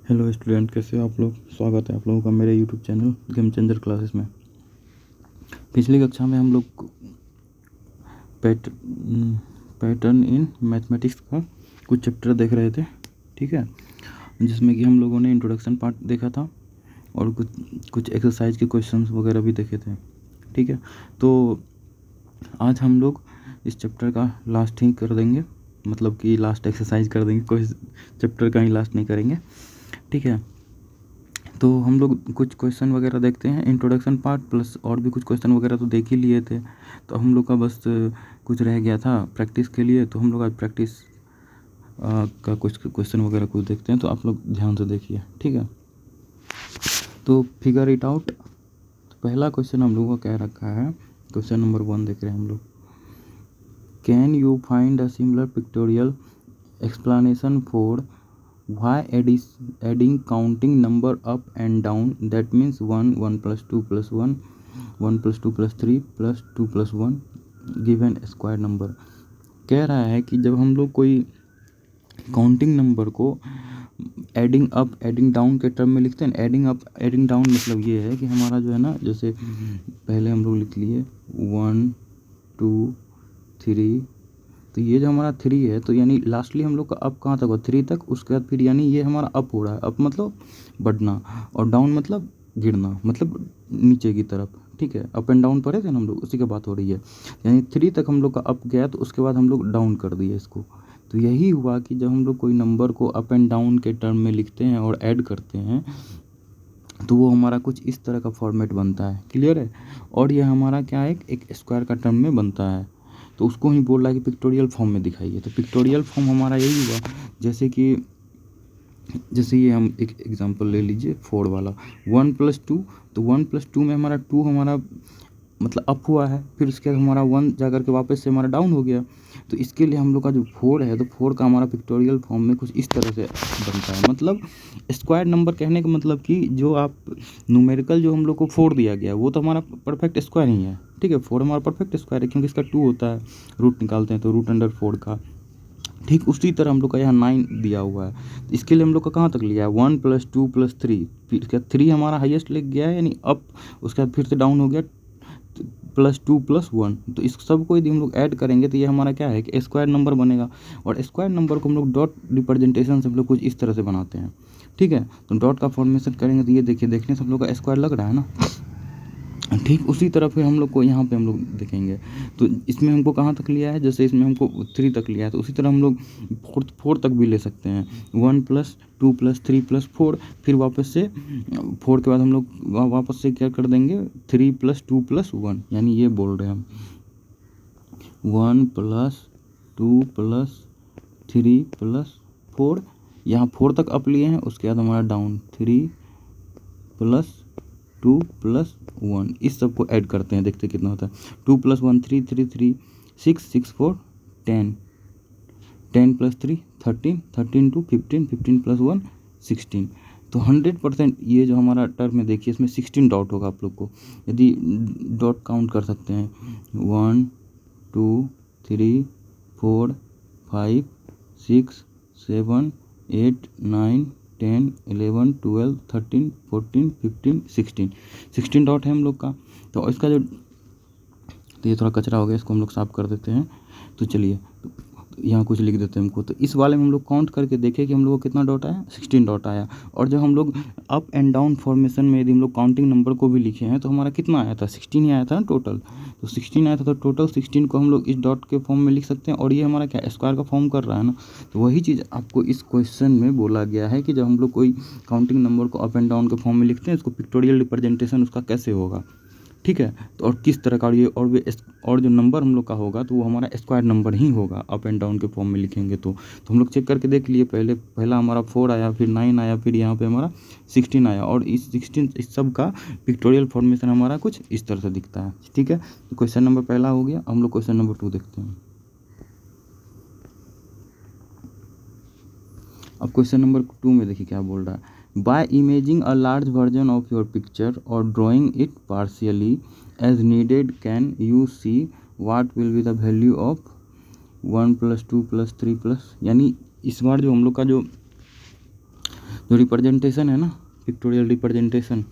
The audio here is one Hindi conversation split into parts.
हेलो स्टूडेंट, कैसे हो आप लोग। स्वागत है आप लोगों का मेरे YouTube channel game changer classes में। पिछली कक्षा में हम लोग पैटर्न इन मैथमेटिक्स का कुछ चैप्टर देख रहे थे, ठीक है, जिसमें कि हम लोगों ने इंट्रोडक्शन पार्ट देखा था और कुछ एक्सरसाइज के क्वेश्चंस वगैरह भी देखे थे, ठीक है। तो आज हम लोग इस चैप्टर का लास्ट ही कर देंगे, मतलब कि लास्ट एक्सरसाइज कर देंगे, कोई चैप्टर का ही लास्ट नहीं करेंगे, ठीक है। तो हम लोग कुछ क्वेश्चन वगैरह देखते हैं, इंट्रोडक्शन पार्ट प्लस और भी कुछ क्वेश्चन वगैरह तो देख ही लिए थे। तो हम लोग का बस कुछ रह गया था प्रैक्टिस के लिए, तो हम लोग आज प्रैक्टिस का कुछ क्वेश्चन वगैरह कुछ देखते हैं। तो आप लोग ध्यान से देखिए, ठीक है। तो फिगर इट आउट। तो पहला क्वेश्चन हम लोगों का कह रखा है, क्वेश्चन नंबर 1 देख रहे हैं हम लोग। Can you find a similar pictorial explanation for why adding counting number up and down, that means 1 1 plus 2 plus 1 1 plus 2 plus 3 plus 2 plus 1 given square number. कह रहा है कि जब हम लोग कोई काउंटिंग नंबर को एडिंग अप एडिंग डाउन के टर्म में लिखते हैं। एडिंग अप एडिंग डाउन मतलब ये है कि हमारा जो है ना, जैसे पहले हम लोग लिख लिए 1 2 3, तो ये जो हमारा 3 है, तो यानी लास्टली हम लोग का अप कहाँ तक हुआ, 3 तक। उसके बाद फिर यानी ये हमारा अप हो रहा है। अप मतलब बढ़ना और डाउन मतलब गिरना, मतलब नीचे की तरफ, ठीक है। अप एंड डाउन पढ़े थे ना हम लोग, उसी की बात हो रही है। यानी 3 तक हम लोग का अप गया, तो उसके बाद हम लोग डाउन कर दिए इसको। तो यही हुआ कि जब हम लोग कोई नंबर को अप एंड डाउन के टर्म में लिखते हैं और ऐड करते हैं, तो वो हमारा कुछ इस तरह का फॉर्मेट बनता है। क्लियर है। और ये हमारा क्या है, एक स्क्वायर का टर्म में बनता है। तो उसको ही बोल रहा है कि पिक्टोरियल फॉर्म में दिखाइए। तो पिक्टोरियल फॉर्म हमारा यही हुआ, जैसे ये हम एक एग्जांपल ले लीजिए 4 वाला 1 प्लस 2। तो 1 प्लस 2 में हमारा 2 हमारा मतलब अप हुआ है, फिर उसके बाद हमारा 1 जाकर के वापस से हमारा डाउन हो गया। तो इसके लिए हम लोग का जो 4 है, तो 4 का हमारा पिक्टोरियल फॉर्म में कुछ इस तरह से बनता है। मतलब स्क्वायर नंबर कहने का मतलब कि जो आप न्यूमेरिकल जो हम लोग को 4 दिया गया है, वो तो हमारा परफेक्ट स्क्वायर ही है, ठीक है। 4 हमारा परफेक्ट स्क्वायर है, क्योंकि इसका 2 होता है, रूट निकालते हैं तो रूट अंडर 4 का। ठीक उसी तरह हम लोग का यहाँ 9 दिया हुआ है। तो इसके लिए हम लोग का कहाँ तक लिया है, 1 प्लस 2 प्लस 3, फिर इसके बाद 3 हमारा हाईएस्ट लेके गया है, यानी अप। उसके बाद फिर से डाउन हो गया, प्लस 2 प्लस 1। तो इस सब को यदि हम लोग ऐड करेंगे, तो ये हमारा क्या है कि स्क्वायर नंबर बनेगा। और स्क्वायर नंबर को हम लोग डॉट रिप्रेजेंटेशन से हम लोग कुछ इस तरह से बनाते हैं, ठीक है। तो डॉट का फॉर्मेशन करेंगे, तो ये देखिए, देखने से हम लोग का स्क्वायर लग रहा है ना। ठीक उसी तरह फिर हम लोग को यहाँ पे हम लोग देखेंगे। तो इसमें हमको कहाँ तक लिया है, जैसे इसमें हमको 3 तक लिया है, तो उसी तरह हम लोग 4 तक भी ले सकते हैं। 1 प्लस 2 प्लस 3 प्लस 4, फिर वापस से 4 के बाद हम लोग वापस से क्या कर देंगे, 3 प्लस 2 प्लस 1, यानी ये बोल रहे हैं हम 1 प्लस 2 प्लस 3 प्लस 4। यहाँ 4 तक अप लिए हैं, उसके बाद हमारा डाउन 3 प्लस 2 प्लस 1, इस सब को ऐड करते हैं, देखते कितना होता है। 2 प्लस 1 3 3 3 6 6 4 10 10 प्लस 3 13 13 2 15 15 प्लस 1 16। तो 100% ये जो हमारा टर्म है, देखिए इसमें 16 डॉट होगा। आप लोग को यदि डॉट काउंट कर सकते हैं, 1 2 3 4 5 6 7 8 9 10 11 12 13 14 15 16 डॉट है हम लोग का। तो इसका जो, तो ये थोड़ा कचरा हो गया, इसको हम लोग साफ़ कर देते हैं। तो चलिए, यहाँ कुछ लिख देते हैं हमको। तो इस वाले में हम लोग काउंट करके देखें कि हम लोग को कितना डॉट आया, 16 डॉट आया। और जब हम लोग अप एंड डाउन फॉर्मेशन में यदि हम लोग काउंटिंग नंबर को भी लिखे हैं, तो हमारा कितना आया था, 16 ही आया था ना टोटल। तो 16 आया था, तो टोटल 16 को हम लोग इस डॉट के फॉर्म में लिख सकते हैं। और ये हमारा क्या स्क्वायर का फॉर्म कर रहा है ना। तो वही चीज़ आपको इस क्वेश्चन में बोला गया है कि जब हम लोग कोई काउंटिंग नंबर को अप एंड डाउन के फॉर्म में लिखते हैं, इसको पिक्टोरियल रिप्रेजेंटेशन उसका कैसे होगा, ठीक है। तो और किस तरह का, और ये और जो नंबर हम लोग का होगा, तो वो हमारा स्क्वायर नंबर ही होगा अप एंड डाउन के फॉर्म में लिखेंगे। तो हम लोग चेक करके देख लिए, पहला हमारा 4 आया, फिर 9 आया, फिर यहाँ पे हमारा 16 आया। और इस 16 इस सब का पिक्टोरियल फॉर्मेशन हमारा कुछ इस तरह से दिखता है, ठीक है। तो क्वेश्चन नंबर पहला हो गया। हम लोग क्वेश्चन नंबर 2 देखते हैं। अब क्वेश्चन नंबर 2 में देखिए क्या बोल रहा है। By imaging a large version of your picture और drawing it partially as needed, can you see what will be the value of 1 plus 2 plus 3 plus, यानी इस बार जो हम लोग का जो जो रिप्रेजेंटेशन है ना, पिक्टोरियल रिप्रेजेंटेशन,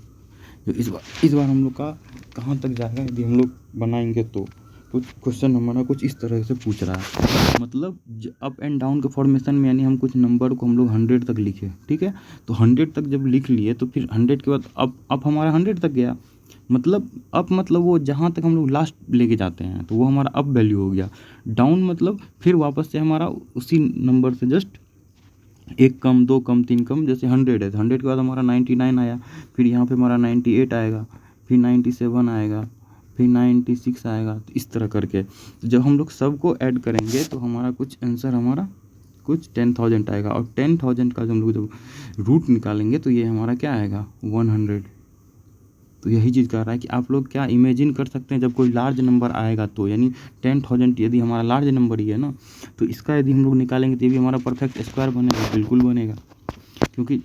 जो इस बार हम लोग का कहाँ तक जाएगा यदि हम लोग बनाएंगे तो क्वेश्चन हमारा कुछ इस तरह से पूछ रहा है, मतलब अप एंड डाउन के फॉर्मेशन में, यानी हम कुछ नंबर को हम लोग 100 तक लिखे, ठीक है। तो 100 तक जब लिख लिए तो फिर 100 के बाद अप हमारा 100 तक गया, मतलब अप मतलब वो जहाँ तक हम लोग लास्ट लेके जाते हैं तो वो हमारा अप वैल्यू हो गया। डाउन मतलब फिर वापस से हमारा उसी नंबर से जस्ट एक कम, दो कम, तीन कम, जैसे 100 है तो 100 के बाद हमारा 99 आया, फिर यहाँ पे हमारा 98 आएगा, फिर 97 आएगा, फिर 96 आएगा, तो इस तरह करके जब हम लोग सबको ऐड करेंगे तो हमारा कुछ आंसर हमारा कुछ 10,000 आएगा। और 10,000 का जब हम लोग जब रूट निकालेंगे तो ये हमारा क्या आएगा 100। तो यही चीज़ कह रहा है कि आप लोग क्या इमेजिन कर सकते हैं जब कोई लार्ज नंबर आएगा तो, यानी 10,000 यदि हमारा लार्ज नंबर ही है ना, तो इसका यदि हम लोग निकालेंगे तो ये भी हमारा परफेक्ट स्क्वायर बनेगा, बिल्कुल बनेगा। क्योंकि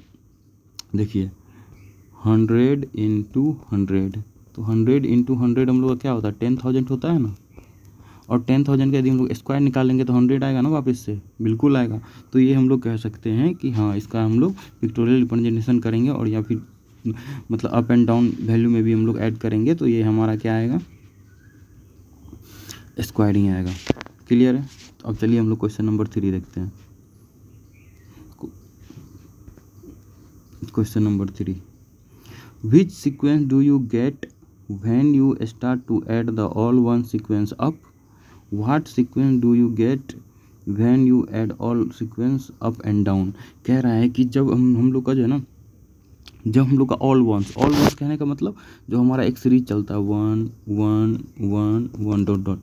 देखिए 100 इंटू 100, तो 100 इंटू 100 हम लोग का क्या होता है 10,000 होता है ना। और 10,000 का यदि हम लोग स्क्वायर निकालेंगे तो 100 आएगा ना वापस से, बिल्कुल आएगा। तो ये हम लोग कह सकते हैं कि हाँ, इसका हम लोग पिक्टोरियल रिप्रेजेंटेशन करेंगे, और या फिर मतलब अप एंड डाउन वैल्यू में भी हम लोग ऐड करेंगे तो ये हमारा क्या आएगा स्क्वायर ही आएगा। क्लियर है। तो अब चलिए हम लोग क्वेश्चन नंबर 3 देखते हैं। Question number 3, which sequence do you get when you start to add the all one sequence up, what sequence do you get when you add all sequence up and down. कह रहा है कि जब हम लोग का जो है ना, जब हम लोग का ऑल वंस कहने का मतलब जो हमारा एक सीरीज चलता है 1 1 1 1 डॉट डॉट,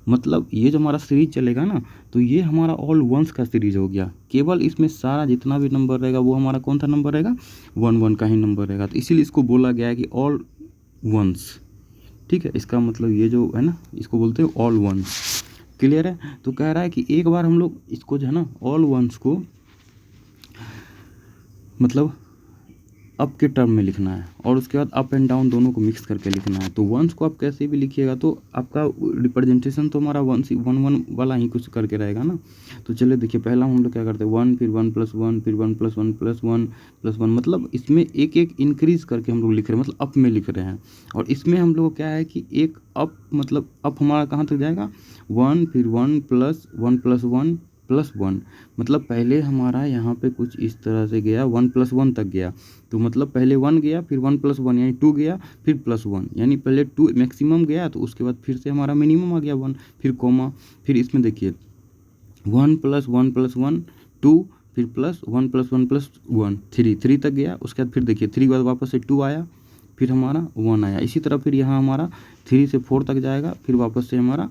मतलब ये जो हमारा सीरीज चलेगा ना, तो ये हमारा ऑल वंस का सीरीज हो गया। केवल इसमें सारा जितना भी नंबर रहेगा वो हमारा कौन सा नंबर रहेगा 1 1 का ही नंबर रहेगा। तो इसीलिए इसको बोला गया है कि ऑल वंस, ठीक है। इसका मतलब ये जो है ना, इसको बोलते हैं ऑल वंस। क्लियर है। तो कह रहा है कि एक बार हम लोग इसको जो है ना ऑल वंस को मतलब अप के टर्म में लिखना है, और उसके बाद अप एंड डाउन दोनों को मिक्स करके लिखना है। तो वंस को आप कैसे भी लिखिएगा तो आपका रिप्रेजेंटेशन तो हमारा वन वन वाला ही कुछ करके रहेगा ना। तो चलिए देखिए, पहला हम लोग क्या करते हैं 1, फिर 1 + 1, फिर 1 + 1 + 1 + 1, मतलब इसमें एक एक इंक्रीज करके हम लोग लिख रहे हैं, मतलब अप में लिख रहे हैं। और इसमें हम लोग क्या है कि एक अप, मतलब अप हमारा कहाँ तक जाएगा 1, फिर 1 + 1 + 1 + 1, मतलब पहले हमारा यहाँ पे कुछ इस तरह से गया 1 + 1 तक गया। तो मतलब पहले 1 गया, फिर 1 + 1 यानी 2 गया, फिर +1 यानी पहले 2 मैक्सिमम गया, तो उसके बाद फिर से हमारा मिनिमम आ गया 1, फिर कोमा, फिर इसमें देखिए 1 + 1 + 1 2, फिर +1 + 1 + 1 3 तक गया। उसके बाद फिर देखिए 3 के बाद वापस से 2 आया, फिर हमारा 1 आया। इसी तरह फिर यहाँ हमारा 3 से 4 तक जाएगा, फिर वापस से हमारा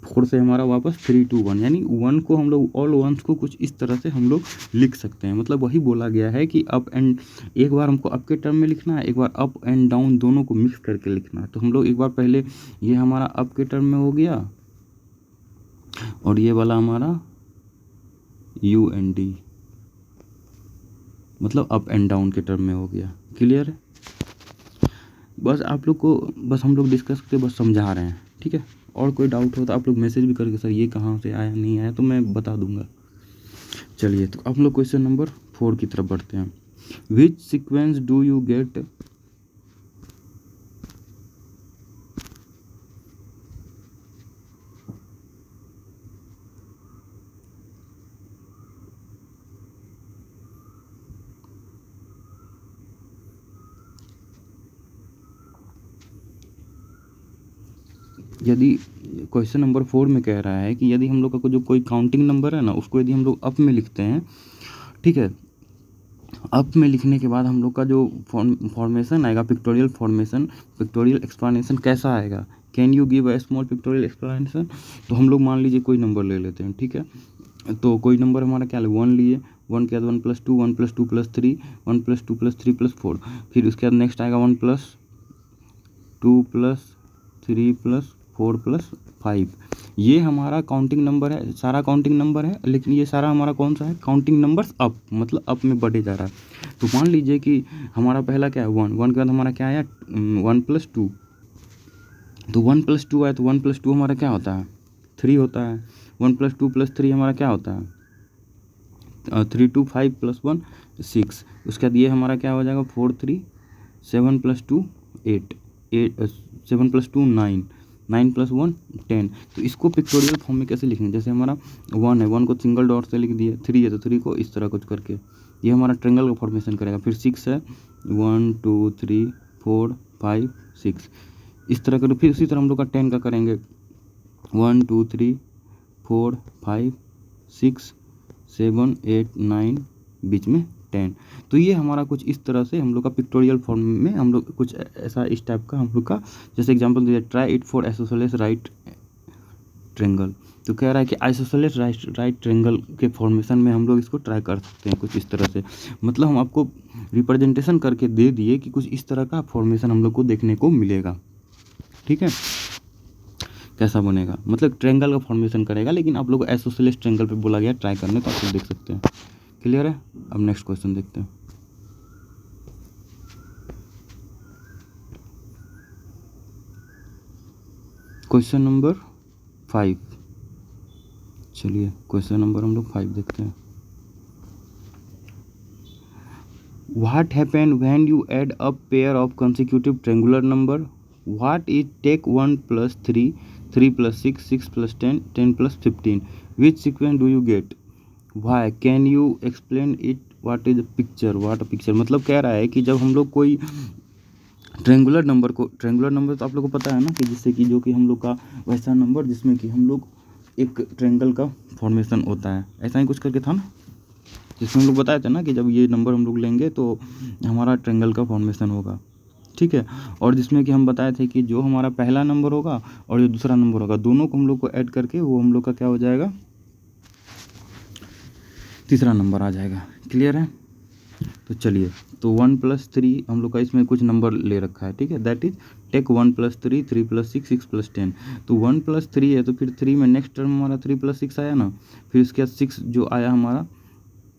4 से हमारा वापस 3 2 1, यानी 1 को हम लोग ऑल वंस को कुछ इस तरह से हम लोग लिख सकते हैं। मतलब वही बोला गया है कि अप एंड, एक बार हमको अप के टर्म में लिखना है, एक बार अप एंड डाउन दोनों को मिक्स करके लिखना है। तो हम लोग एक बार पहले ये हमारा अप के टर्म में हो गया, और ये वाला हमारा UND, मतलब अप एंड डाउन के टर्म में हो गया। क्लियर है। बस आप लोग को बस हम लोग डिस्कस करके बस समझा रहे हैं, ठीक है। और कोई डाउट हो तो आप लोग मैसेज भी करके, सर ये कहाँ से आया नहीं आया, तो मैं बता दूंगा। चलिए, तो आप लोग क्वेश्चन नंबर 4 की तरफ बढ़ते हैं। विच सीक्वेंस डू यू गेट यदि क्वेश्चन नंबर 4 में कह रहा है कि यदि हम लोग का जो कोई काउंटिंग नंबर है ना, उसको यदि हम लोग अप में लिखते हैं, ठीक है, अप में लिखने के बाद हम लोग का जो फॉर्मेशन आएगा, पिक्टोरियल फॉर्मेशन, पिक्टोरियल एक्सप्लेनेशन कैसा आएगा, can you give a small pictorial explanation. तो हम लोग मान लीजिए कोई नंबर ले लेते हैं, ठीक है। तो कोई नंबर हमारा क्या है 1 लिए, 1 के बाद 1 + 2, 1 + 2 + 3, 1 + 2 + 3 + 4, फिर उसके बाद नेक्स्ट आएगा 1 + 2 + 3 + 4 + 5। ये हमारा काउंटिंग नंबर है, सारा काउंटिंग नंबर है, लेकिन ये सारा हमारा कौन सा है काउंटिंग नंबर्स अप, मतलब अप में बढ़े जा रहा है। तो मान लीजिए कि हमारा पहला क्या है 1 के बाद हमारा क्या आया 1 + 2, तो 1 + 2 आया, तो 1 + 2 हमारा क्या होता है 3 होता है, 1 + 2 + 3 हमारा क्या होता है 3 2 5 + 1 6। उसके बाद ये हमारा क्या हो जाएगा 4 3 7 + 2 8 7 + 2 9 9 + 1 10। तो इसको पिक्टोरियल फॉर्म में कैसे लिखेंगे, जैसे हमारा 1 है, 1 को सिंगल डॉट से लिख दिए, 3 है तो 3 को इस तरह कुछ करके ये हमारा ट्रायंगल का फॉर्मेशन करेगा। फिर 6 है 1 2 3 4 5 6 इस तरह करो। फिर उसी तरह हम लोग का 10 का करेंगे 1 2 3 4 5 6 7 8 9 बीच में 10। तो ये हमारा कुछ इस तरह से हम लोग का पिक्टोरियल फॉर्म में हम लोग कुछ ऐसा इस टाइप का हम लोग का जैसे एग्जांपल दिया, try it for isosceles right triangle. तो कह रहा है कि आइसोसेलेस राइट ट्रायंगल के फॉर्मेशन में हम लोग इसको ट्राई कर सकते हैं कुछ इस तरह से। मतलब हम आपको रिप्रेजेंटेशन करके दे दिए कि कुछ इस तरह का फॉर्मेशन हम लोग को देखने को मिलेगा। ठीक है, कैसा बनेगा, मतलब ट्रायंगल का फॉर्मेशन करेगा, लेकिन आप लोग आइसोसेलेस ट्रायंगल पे बोला गया ट्राई करने, तो आप लोग देख सकते हैं। क्लियर है। अब नेक्स्ट क्वेश्चन देखते हैं। Question number 5। चलिए क्वेश्चन नंबर हम लोग 5 देखते हैं। What happen when you add a pair of consecutive triangular number? What is take 1 + 3, 3 + 6, 6 + 10, 10 + 15? Which sequence do you get? Why? Can you explain it? What is the picture? What a picture? मतलब कह रहा है कि जब हम लोग कोई ट्रायंगुलर नंबर तो आप लोग को पता है ना कि जिससे कि जो कि हम लोग का वैसा नंबर जिसमें कि हम लोग एक ट्रायंगल का फॉर्मेशन होता है, ऐसा ही कुछ करके था ना, जिसमें हम लोग बताए थे ना कि जब ये नंबर हम लोग लेंगे तो हमारा ट्रायंगल का फॉर्मेशन होगा। ठीक है, और जिसमें कि हम बताए थे कि जो हमारा पहला नंबर होगा और जो दूसरा नंबर होगा दोनों को हम लोग को ऐड करके वो हम लोग का क्या हो जाएगा, तीसरा नंबर आ जाएगा। क्लियर है। तो चलिए, तो 1 + 3 हम लोग का इसमें कुछ नंबर ले रखा है। ठीक है, दैट इज टेक 1 + 3, 3 + 6, 6 + 10। तो 1 + 3 है तो फिर 3 में नेक्स्ट टर्म हमारा 3 + 6 आया ना, फिर उसके बाद 6 जो आया हमारा,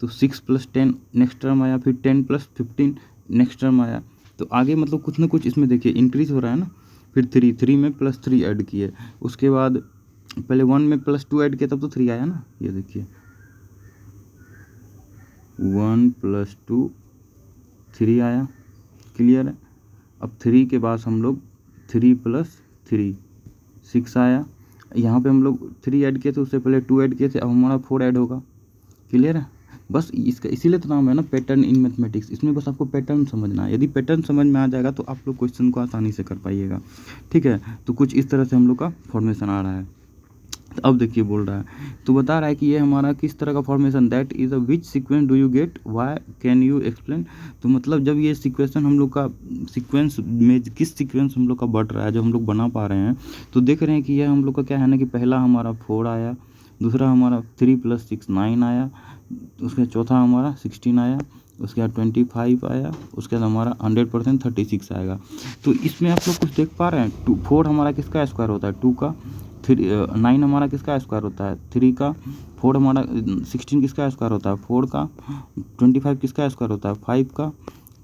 तो 6 + 10 नेक्स्ट टर्म आया, फिर 10 + 15 नेक्स्ट टर्म आया। तो आगे मतलब कुछ ना कुछ इसमें देखिए इंक्रीज हो रहा है ना। फिर 3 में +3 ऐड किए, उसके बाद पहले 1 में +2 ऐड किया तब तो 3 आया ना, ये देखिए 1 + 2 3 आया। क्लियर है। अब 3 के बाद हम लोग 3 + 3 6 आया। यहाँ पे हम लोग 3 ऐड किए थे, उससे पहले 2 ऐड किए थे, अब हमारा 4 ऐड होगा। क्लियर है। बस इसका इसीलिए तो नाम है ना पैटर्न इन मैथमेटिक्स। इसमें बस आपको पैटर्न समझना है। यदि पैटर्न समझ में आ जाएगा तो आप लोग क्वेश्चन को आसानी से कर पाइएगा। ठीक है, तो कुछ इस तरह से हम लोग का फॉर्मेशन आ रहा है। तो अब देखिए बोल रहा है, तो बता रहा है कि ये हमारा किस तरह का formation, that is a which sequence do you gate, why can you explain. तो मतलब जब ये सीक्वेंसन हम लोग का सीक्वेंस में किस सीक्वेंस हम लोग का बढ़ रहा है, जो हम लोग बना पा रहे हैं, तो देख रहे हैं कि यह हम लोग का क्या है ना कि पहला हमारा 4 आया, दूसरा हमारा 3 + 6 9 आया, उसके चौथा हमारा 16 आया, उसके बाद 25 आया, उसके बाद हमारा 100% 36 आएगा। तो इसमें आप लोग कुछ देख पा रहे हैं, 4 हमारा किसका स्क्वायर होता है, 2 का, 9 हमारा किसका स्क्वायर होता है, 3 का, 4 हमारा 16 किसका स्क्वायर होता है, 4 का, 25 किसका स्क्वायर होता है, 5 का,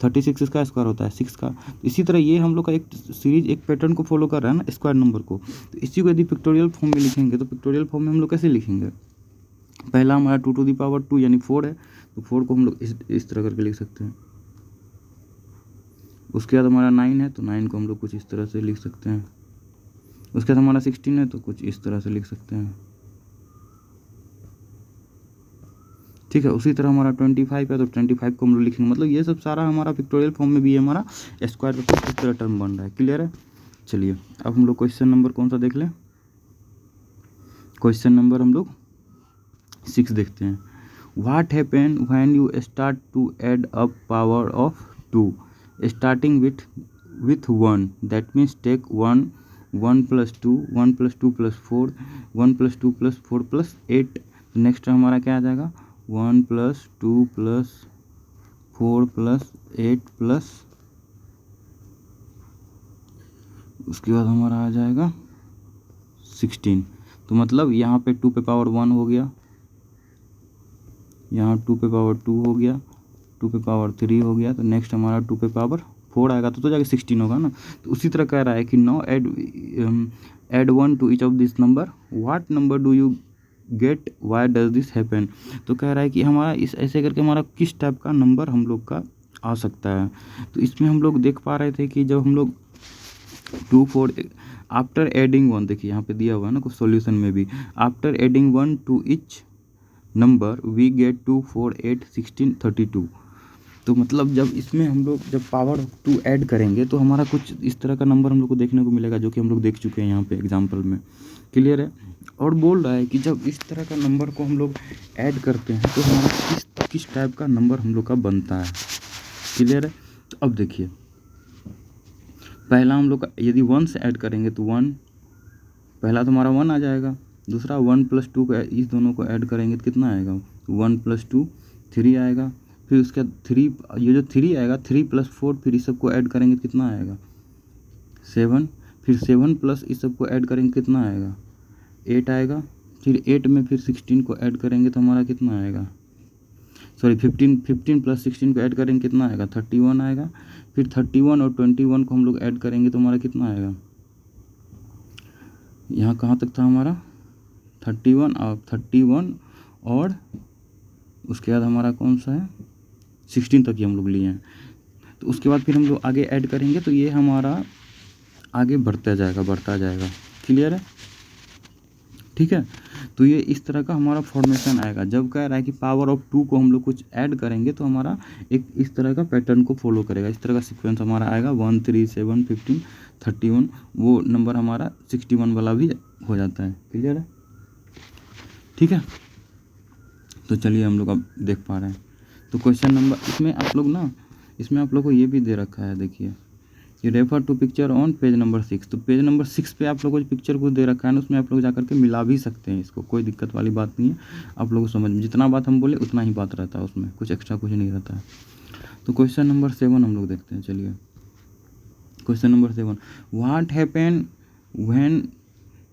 36 किसका स्क्वायर होता है, 6 का। इसी तरह ये हम लोग का एक सीरीज एक पैटर्न को फॉलो कर रहा है ना स्क्वायर नंबर को। तो इसी को यदि पिक्टोरियल फॉर्म में लिखेंगे तो पिक्टोरियल फॉर्म में हम लोग कैसे लिखेंगे, पहला हमारा 2 यानी 4 है, तो 4 को हम लोग इस तरह करके लिख सकते हैं। उसके बाद हमारा 9 है तो 9 को हम लोग कुछ इस तरह से लिख सकते हैं। उसके बाद हमारा 16 है तो कुछ इस तरह से लिख सकते हैं। ठीक है, उसी तरह हमारा 25 है तो 25 को हम लोग लिखेंगे। मतलब ये सब सारा हमारा पिक्टोरियल फॉर्म में भी है, हमारा स्क्वायर का कुछ इस तरह टर्म बन रहा है। क्लियर है। चलिए अब हम लोग क्वेश्चन नंबर कौन सा देख लें, क्वेश्चन नंबर हम लोग 6 देखते हैं। What happen when you start to add up power of 2 starting with 1, that means take 1 + 2 1 + 2 + 4 1 + 2 + 4 + 8। Next हमारा क्या आ जाएगा 1 + 2 + 4 + 8 प्लस उसके बाद हमारा आ जाएगा 16। तो मतलब यहाँ पे 2 पे पावर 1 हो गया, यहाँ 2 पे पावर 2 हो गया, 2 पे पावर 3 हो गया, तो नेक्स्ट हमारा 2 पे पावर 4 आएगा तो जाके 16 होगा ना। तो उसी तरह कह रहा है कि now add 1 to each of this number, what number do you get why does this happen. तो कह रहा है कि हमारा इस ऐसे करके हमारा किस टाइप का नंबर हम लोग का आ सकता है। तो इसमें हम लोग देख पा रहे थे कि जब हम लोग 2 4 आफ्टर एडिंग 1, देखिए यहाँ पे दिया हुआ है ना कुछ सॉल्यूशन में भी, after adding 1 to each number we get 2 4 8 16 32। तो मतलब जब इसमें हम लोग जब पावर ऑफ 2 ऐड करेंगे तो हमारा कुछ इस तरह का नंबर हम लोग को देखने को मिलेगा, जो कि हम लोग देख चुके हैं यहाँ पे एग्जाम्पल में। क्लियर है। और बोल रहा है कि जब इस तरह का नंबर को हम लोग ऐड करते हैं तो हमारा किस टाइप का नंबर हम लोग का बनता है। क्लियर है। तो अब देखिए, पहला हम लोग का यदि 1 से ऐड करेंगे तो 1, पहला तो हमारा 1 आ जाएगा। दूसरा 1 + 2 को इस दोनों को ऐड करेंगे तो कितना आएगा, 1 + 2 3 आएगा। फिर उसके बाद 3, ये जो 3 आएगा, 3 + 4, फिर इस सब को ऐड करेंगे तो कितना आएगा 7। फिर 7 प्लस इस सब को ऐड करेंगे कितना आएगा 8 आएगा। फिर 8 में फिर 16 को ऐड करेंगे तो हमारा कितना आएगा, सॉरी 15 + 16 को ऐड करेंगे कितना आएगा 31 आएगा। फिर 31 और 21 को हम लोग ऐड करेंगे तो हमारा कितना आएगा, यहाँ कहाँ तक था हमारा 31 और उसके बाद हमारा कौन सा है 16 तक ही हम लोग लिए हैं। तो उसके बाद फिर हम लोग आगे ऐड करेंगे तो ये हमारा आगे बढ़ता जाएगा। क्लियर है। ठीक है। तो ये इस तरह का हमारा फॉर्मेशन आएगा। जब कह रहा है कि पावर ऑफ 2 को हम लोग कुछ ऐड करेंगे तो हमारा एक इस तरह का पैटर्न को फॉलो करेगा, इस तरह का सीक्वेंस हमारा आएगा 1 3 7 15 31, वो नंबर हमारा 61 वाला भी हो जाता है। क्लियर है। ठीक है। तो चलिए हम लोग अब देख पा रहे हैं। तो क्वेश्चन नंबर इसमें आप लोग को ये भी दे रखा है, देखिए ये refer to picture on page number 6। तो पेज नंबर 6 पे आप लोगों को पिक्चर को दे रखा है ना, उसमें आप लोग जा करके मिला भी सकते हैं इसको, कोई दिक्कत वाली बात नहीं है। आप लोगों को समझ में जितना बात हम बोले उतना ही बात रहता है, उसमें कुछ एक्स्ट्रा कुछ नहीं रहता है। तो क्वेश्चन नंबर 7 हम लोग देखते हैं। चलिए question number 7, what happen when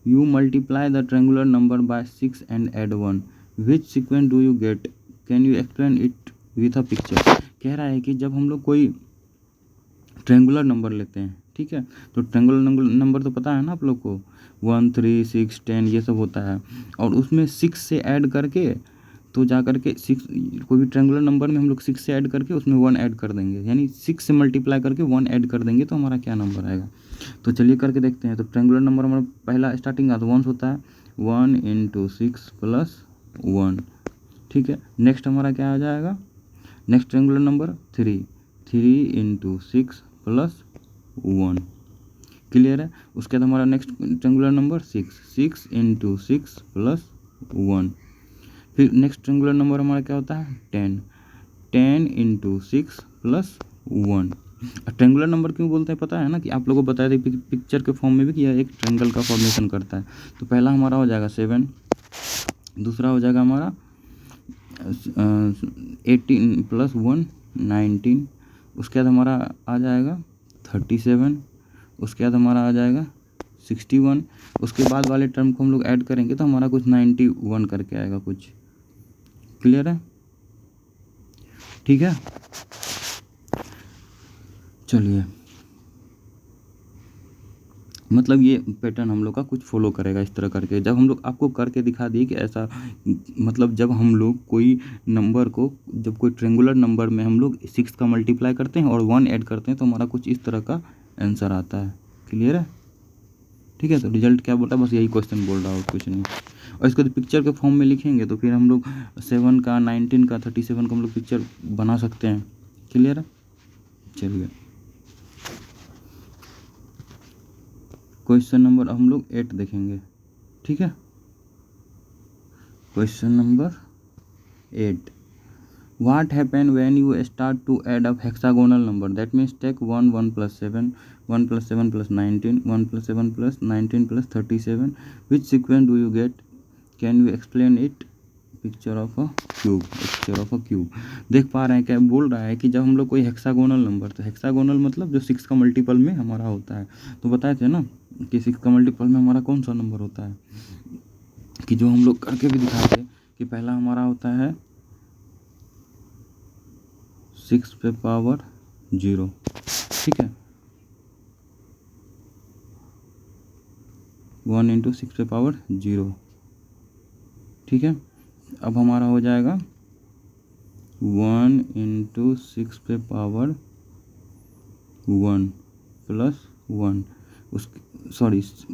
you multiply the triangular number by 6 and add 1, which sequence do you gate, can you explain it with a picture. कह रहा है कि जब हम लोग कोई ट्रायंगुलर नंबर लेते हैं, ठीक है, तो ट्रायंगुलर नंबर तो पता है ना आप लोग को, 1 3 6 10 ये सब होता है। और उसमें 6 से ऐड करके तो जा करके 6, कोई भी ट्रायंगुलर नंबर में हम लोग 6 से ऐड करके उसमें 1 ऐड कर देंगे, यानी 6 से मल्टीप्लाई करके 1 ऐड कर देंगे तो हमारा क्या नंबर आएगा। तो चलिए करके देखते हैं। तो ट्रायंगुलर नंबर हमारा पहला स्टार्टिंग का तो 1 होता है, 1 × 6 + 1। ठीक है। नेक्स्ट हमारा क्या आ जाएगा, नेक्स्ट ट्रायंगुलर नंबर 3 × 6 + 1। क्लियर है। उसके बाद हमारा नेक्स्ट ट्रायंगुलर नंबर 6 × 6 + 1। फिर नेक्स्ट ट्रायंगुलर नंबर हमारा क्या होता है 10 × 6 + 1। ट्रायंगुलर नंबर क्यों बोलते हैं पता है ना, कि आप लोगों को बताया था पिक्चर के फॉर्म में भी कि यह एक ट्रायंगल का फॉर्मेशन करता है। तो पहला हमारा हो जाएगा 7, दूसरा हो जाएगा हमारा 18 + 1 19, उसके बाद हमारा आ जाएगा 37, उसके बाद हमारा आ जाएगा 61। उसके बाद वाले टर्म को हम लोग ऐड करेंगे तो हमारा कुछ 91 करके आएगा कुछ। क्लियर है। ठीक है। चलिए मतलब ये पैटर्न हम लोग का कुछ फॉलो करेगा इस तरह करके। जब हम लोग आपको करके दिखा दिए कि ऐसा, मतलब जब हम लोग कोई नंबर को, जब कोई ट्रायंगुलर नंबर में हम लोग 6 का मल्टीप्लाई करते हैं और 1 ऐड करते हैं तो हमारा कुछ इस तरह का आंसर आता है। क्लियर है। ठीक है। तो रिजल्ट क्या बोलता है, बस यही क्वेश्चन बोल रहा हो, कुछ नहीं। और इसको पिक्चर के फॉर्म में लिखेंगे तो फिर हम लोग 7 का 19 का 37 का हम लोग पिक्चर बना सकते हैं। क्लियर है। चलिए क्वेश्चन नंबर हम लोग 8 देखेंगे। ठीक है। Question number 8, what happen when you start to add up hexagonal number, that means take 1 1 + 7 1 + 7 + 19 1 + 7 + 19 + 37, which sequence do you gate, can you explain it, picture of a cube. देख पा रहे हैं क्या बोल रहा है कि जब हम लोग कोई हेक्सागोनल नंबर, तो हेक्सागोनल मतलब जो 6 का मल्टीपल में हमारा होता है, तो बताए थे ना कि 6 का मल्टीपल में हमारा कौन सा नंबर होता है, कि जो हम लोग करके भी दिखाए थे कि पहला हमारा होता है 6⁻0। ठीक है। 1 × 6⁻0। ठीक है। अब हमारा हो जाएगा 1 × 6 पे पावर 1 प्लस 1 उस सॉरी 6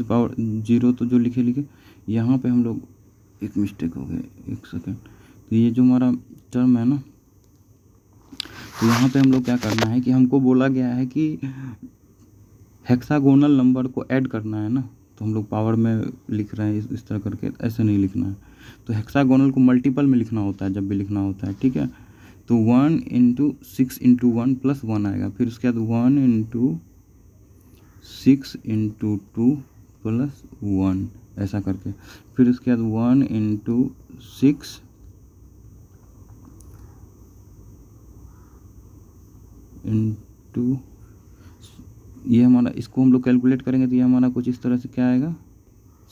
पावर 0 तो जो लिखे यहाँ पे हम लोग एक मिस्टेक हो गया, एक सेकेंड। तो ये जो हमारा टर्म है ना, तो यहाँ पे हम लोग क्या करना है कि हमको बोला गया है कि हेक्सागोनल नंबर को ऐड करना है ना, तो हम लोग पावर में लिख रहे हैं इस तरह करके, ऐसे नहीं लिखना है। तो हेक्सागोनल को मल्टीपल में लिखना होता है जब भी लिखना होता है, ठीक है। तो 1 × 6 × 1 + 1 आएगा, फिर उसके बाद 1 × 6 × 2 + 1 ऐसा करके, फिर उसके बाद 1 × 6 × ये हमारा, इसको हम लोग कैलकुलेट करेंगे तो ये हमारा कुछ इस तरह से क्या आएगा,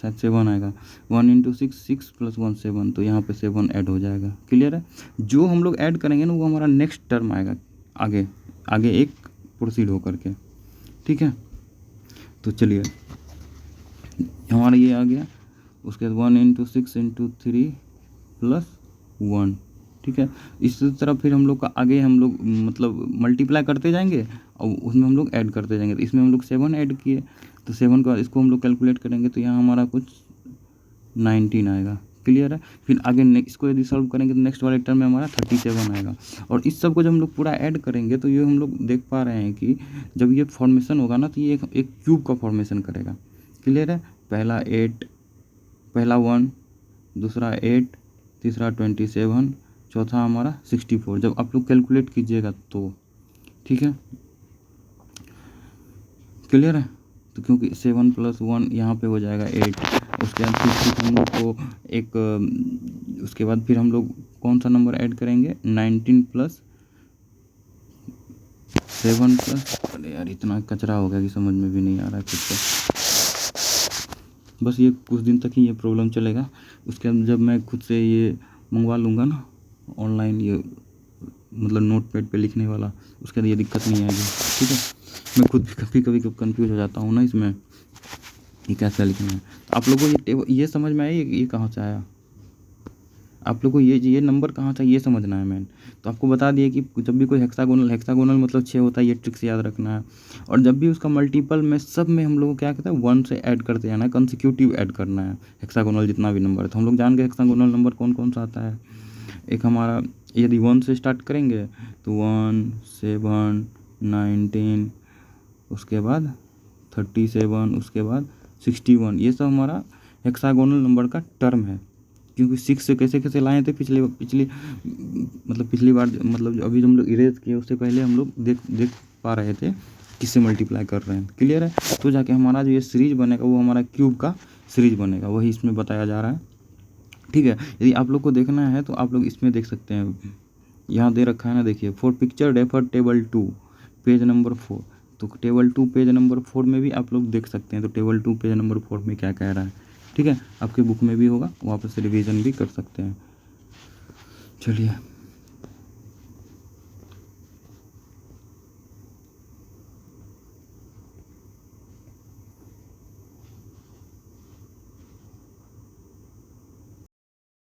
शायद 7 आएगा। 1 × 6 6 + 1 7, तो यहाँ पे 7 ऐड हो जाएगा। क्लियर है। जो हम लोग ऐड करेंगे ना वो हमारा नेक्स्ट टर्म आएगा आगे एक प्रोसीड होकर के, ठीक है। तो चलिए हमारा ये आ गया। उसके बाद 1 × 6 × 3 + 1, ठीक है। इस तरह फिर हम लोग का आगे हम लोग मतलब मल्टीप्लाई करते जाएंगे और उसमें हम लोग ऐड करते जाएंगे। तो इसमें हम लोग 7 ऐड किए, तो 7 का इसको हम लोग कैलकुलेट करेंगे तो यहाँ हमारा कुछ 19 आएगा। क्लियर है। फिर आगे इसको यदि सॉल्व करेंगे तो नेक्स्ट वाले टर्म में हमारा 37 आएगा। और इस सब को जब हम लोग पूरा ऐड करेंगे तो ये हम लोग देख पा रहे हैं कि जब ये फॉर्मेशन होगा ना तो ये एक क्यूब का फॉर्मेशन करेगा। क्लियर है। पहला 1, दूसरा 8, तीसरा 27, चौथा हमारा 64, जब आप लोग कैलकुलेट कीजिएगा तो, ठीक है। क्लियर है। तो क्योंकि 7 + 1 यहाँ पे हो जाएगा 8। उसके बाद फिर हम लोग को उसके बाद फिर हम लोग कौन सा नंबर ऐड करेंगे, 19 + 7 अरे यार इतना कचरा हो गया कि समझ में भी नहीं आ रहा है खुद को। बस ये कुछ दिन तक ही ये प्रॉब्लम चलेगा। उसके बाद जब मैं खुद से ये मंगवा लूँगा ना ऑनलाइन, ये मतलब नोटपैड पे लिखने वाला, उसके बाद ये दिक्कत नहीं आएगी, ठीक है। मैं खुद भी कभी कंफ्यूज हो जाता हूँ ना इसमें, ये कैसे लिखना है। तो आप लोगों को ये समझ में आया ये कहाँ से आया, आप लोग को ये नंबर कहाँ से ये समझना है मैन। तो आपको बता दिया कि जब भी कोई हेक्सागोनल मतलब 6 होता है, ये ट्रिक्स याद रखना है। और जब भी उसका मल्टीपल में सब में हम लोग को क्या कहते हैं 1 से ऐड करते जाना है, कंसेक्यूटिव ऐड करना है हेक्सागोनल जितना भी नंबर है। तो हम लोग जान गए हेक्सागोनल नंबर कौन कौन सा आता है। एक हमारा यदि 1 से स्टार्ट करेंगे तो 1, 7, 19, उसके बाद 37, उसके बाद 61, ये सब हमारा हेक्सागोनल नंबर का टर्म है। क्योंकि 6 से कैसे लाए थे पिछली बार, मतलब अभी हम लोग इरेज किए उससे पहले हम लोग देख पा रहे थे किससे मल्टीप्लाई कर रहे हैं। क्लियर है। तो जाके हमारा जो ये सीरीज बनेगा वो हमारा क्यूब का सीरीज बनेगा, वही इसमें बताया जा रहा है, ठीक है। यदि आप लोग को देखना है तो आप लोग इसमें देख सकते हैं, यहाँ दे रखा है ना, देखिए for picture refer table 2 page number 4। तो टेबल 2 पेज नंबर 4 में भी आप लोग देख सकते हैं। तो टेबल 2 पेज नंबर 4 में क्या कह रहा है, ठीक है। आपके बुक में भी होगा, वहाँ पर से रिवीजन भी कर सकते हैं। चलिए।